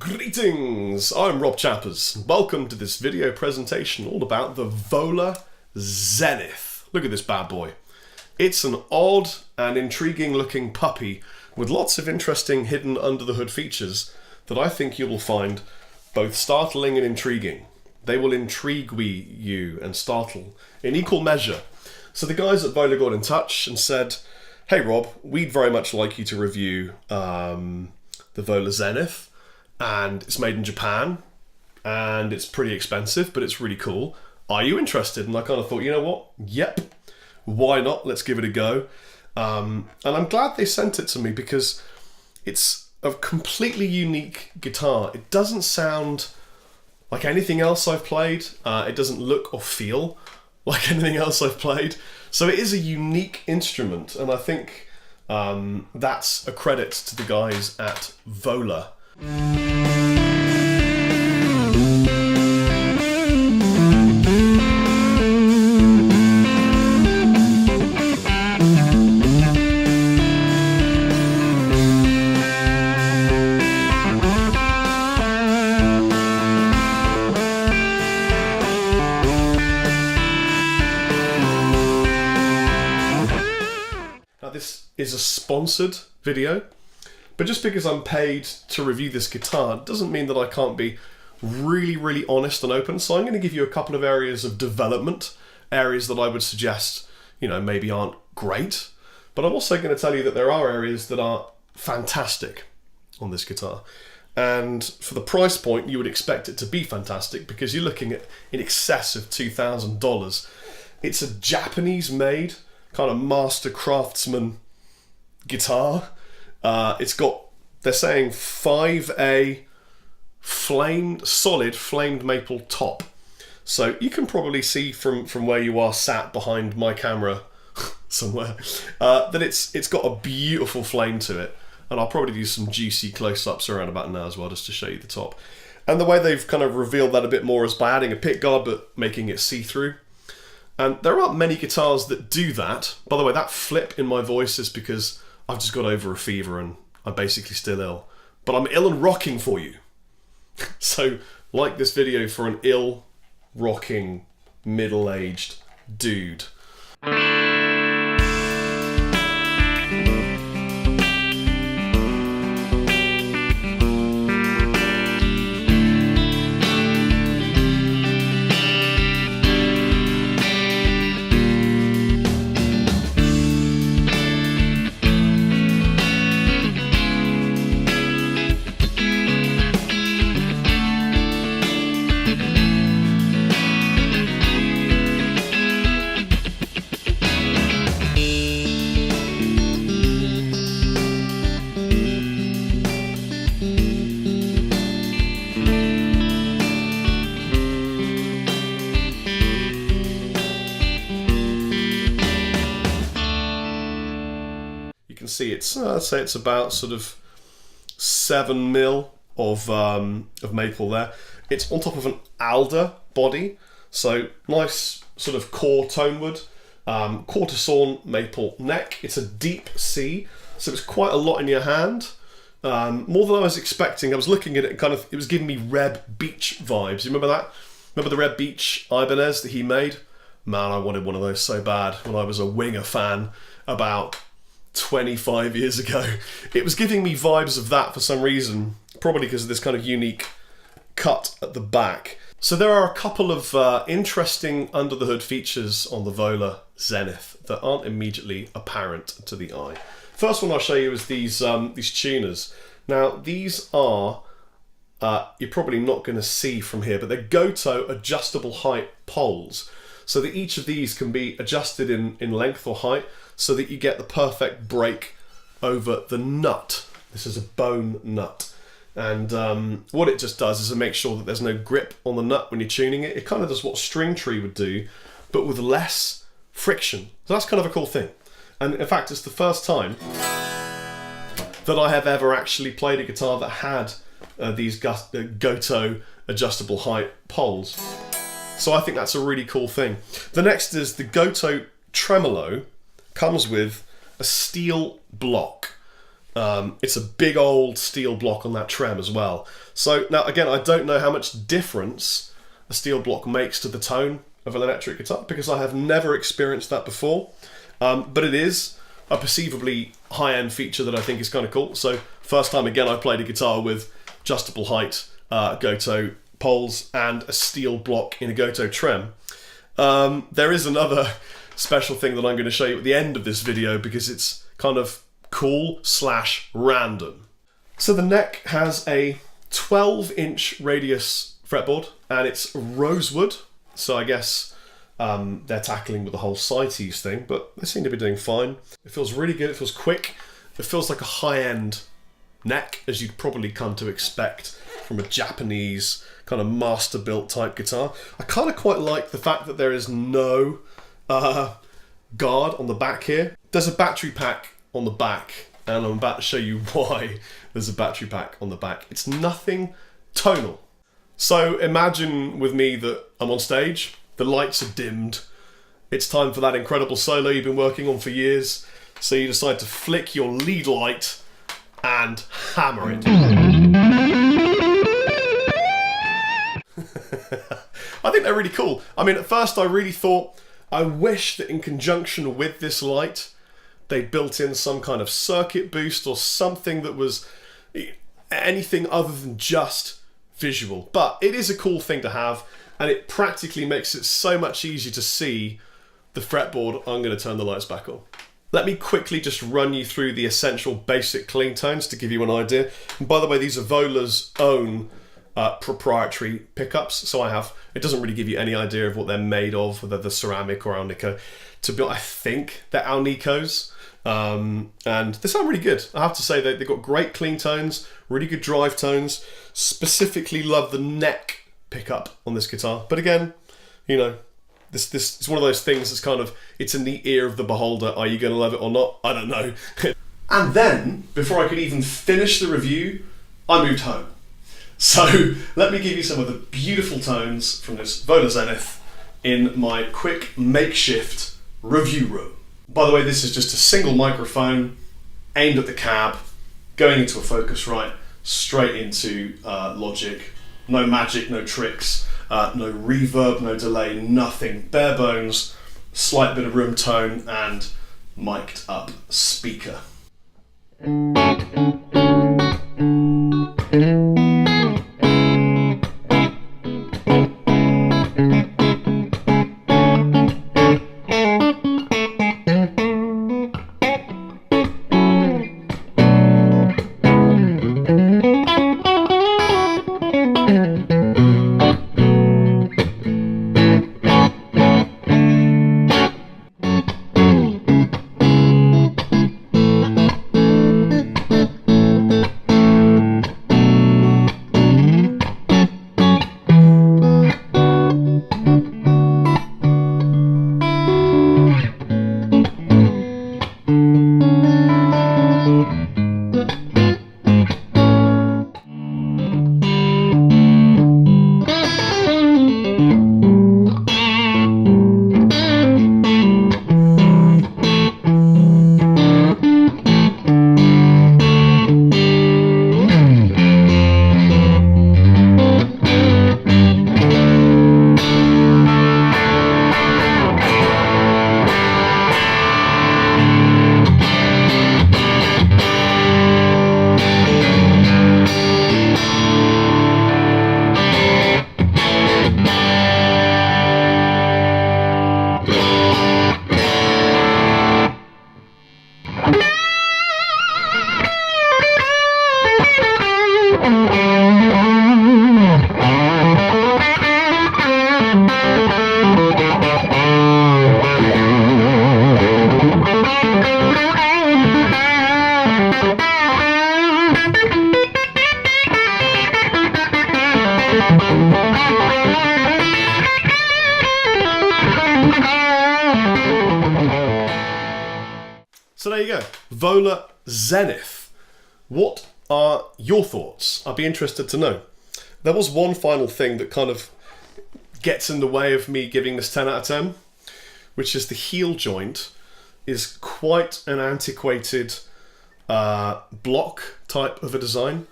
Greetings, I'm Rob Chapman. Welcome to this video presentation all about the Vola Zenith. Look at this bad boy. It's an odd and intriguing looking puppy with lots of interesting hidden under the hood features that I think you will find both startling and intriguing. They will intrigue you and startle in equal measure. So the guys at Vola got in touch and said, hey Rob, we'd very much like you to review the Vola Zenith, and it's made in Japan and it's pretty expensive, but it's really cool. Are you interested? And I kind of thought, you know what? Yep. Why not? Let's give it a go. And I'm glad they sent it to me because it's a completely unique guitar. It doesn't sound like anything else I've played. It doesn't look or feel like anything else I've played. So it is a unique instrument, and I think that's a credit to the guys at Vola. This is a sponsored video, but just because I'm paid to review this guitar doesn't mean that I can't be really honest and open. So I'm going to give you a couple of areas of development, areas that I would suggest, maybe aren't great, but I'm also going to tell you that there are areas that are fantastic on this guitar. And for the price point, you would expect it to be fantastic because you're looking at in excess of $2,000. It's a Japanese-made kind of master craftsman guitar. It's got, they're saying 5A solid flamed maple top. So you can probably see from where you are sat behind my camera somewhere that it's got a beautiful flame to it. And I'll probably do some juicy close-ups around about now as well, just to show you the top. And the way they've kind of revealed that a bit more is by adding a pick guard but making it see-through. And there aren't many guitars that do that. By the way, that flip in my voice is because I've just got over a fever and I'm basically still ill. But I'm ill and rocking for you. So, like this video for an ill, rocking, middle-aged dude. See, it's I'd say it's about sort of 7 mil of maple there. It's on top of an alder body, so nice sort of core tone wood, quarter sawn maple neck. It's a deep C, so it's quite a lot in your hand, more than I was expecting. I was looking at it, it was giving me Reb Beach vibes. You remember that? Remember the Reb Beach Ibanez that he made? Man, I wanted one of those so bad when I was a Winger fan about 25 years ago. It was giving me vibes of that for some reason, probably because of this kind of unique cut at the back. So there are a couple of interesting under the hood features on the Vola Zenith that aren't immediately apparent to the eye. First one I'll show you is these tuners. Now these are, you're probably not going to see from here, but they're Goto adjustable height poles. So that each of these can be adjusted in length or height so that you get the perfect break over the nut. This is a bone nut. And what it just does is it makes sure that there's no grip on the nut when you're tuning it. It kind of does what string tree would do, but with less friction. So that's kind of a cool thing. And in fact, it's the first time that I have ever actually played a guitar that had these Goto adjustable height poles. So I think that's a really cool thing. The next is the Goto tremolo comes with a steel block. It's a big old steel block on that trem as well. So now again, I don't know how much difference a steel block makes to the tone of an electric guitar, because I have never experienced that before. But it is a perceivably high-end feature that I think is kind of cool. So first time again I played a guitar with adjustable height Goto poles and a steel block in a Goto trem. There is another special thing that I'm going to show you at the end of this video, because it's kind of cool / random. So the neck has a 12-inch radius fretboard, and it's rosewood. So I guess they're tackling with the whole CITES thing, but they seem to be doing fine. It feels really good, it feels quick, it feels like a high-end neck, as you'd probably come to expect from a Japanese kind of master-built type guitar. I kind of quite like the fact that there is no guard on the back here. There's a battery pack on the back, and I'm about to show you why there's a battery pack on the back. It's nothing tonal. So imagine with me that I'm on stage, the lights are dimmed, it's time for that incredible solo you've been working on for years, so you decide to flick your lead light and hammer it. I think they're really cool. I mean, at first I really thought, I wish that in conjunction with this light, they built in some kind of circuit boost or something that was anything other than just visual. But it is a cool thing to have, and it practically makes it so much easier to see the fretboard. I'm going to turn the lights back on. Let me quickly just run you through the essential basic clean tones to give you an idea. And by the way, these are Vola's own proprietary pickups, so it doesn't really give you any idea of what they're made of, whether they're ceramic or Alnico. To be honest, I think they're Alnicos, and they sound really good. I have to say that they've got great clean tones, really good drive tones. Specifically love the neck pickup on this guitar, but again, you know, this is one of those things that's kind of, it's in the ear of the beholder. Are you going to love it or not? I don't know. And then, before I could even finish the review, I moved home. So let me give you some of the beautiful tones from this Vola Zenith in my quick makeshift review room. By the way, this is just a single microphone aimed at the cab, going into a Focusrite, straight into Logic. No magic, no tricks, no reverb, no delay, nothing. Bare bones, slight bit of room tone, and mic'd up speaker. So there you go, Vola Zenith. What are your thoughts? I'd be interested to know. There was one final thing that kind of gets in the way of me giving this 10 out of 10, which is the heel joint is quite an antiquated block type of a design.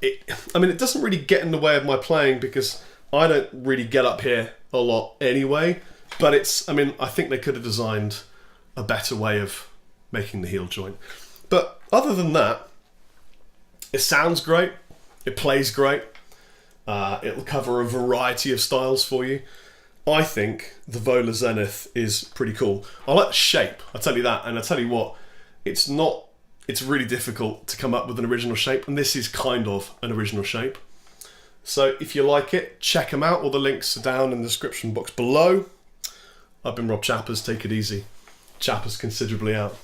It doesn't really get in the way of my playing because I don't really get up here a lot anyway, but I think they could have designed a better way of making the heel joint. But other than that, it sounds great, it plays great, it'll cover a variety of styles for you. I think the Vola Zenith is pretty cool. I like the shape, I'll tell you that, and I'll tell you what, it's really difficult to come up with an original shape, and this is kind of an original shape. So if you like it, check them out. All the links are down in the description box below. I've been Rob Chappers. Take it easy. Chappers considerably out.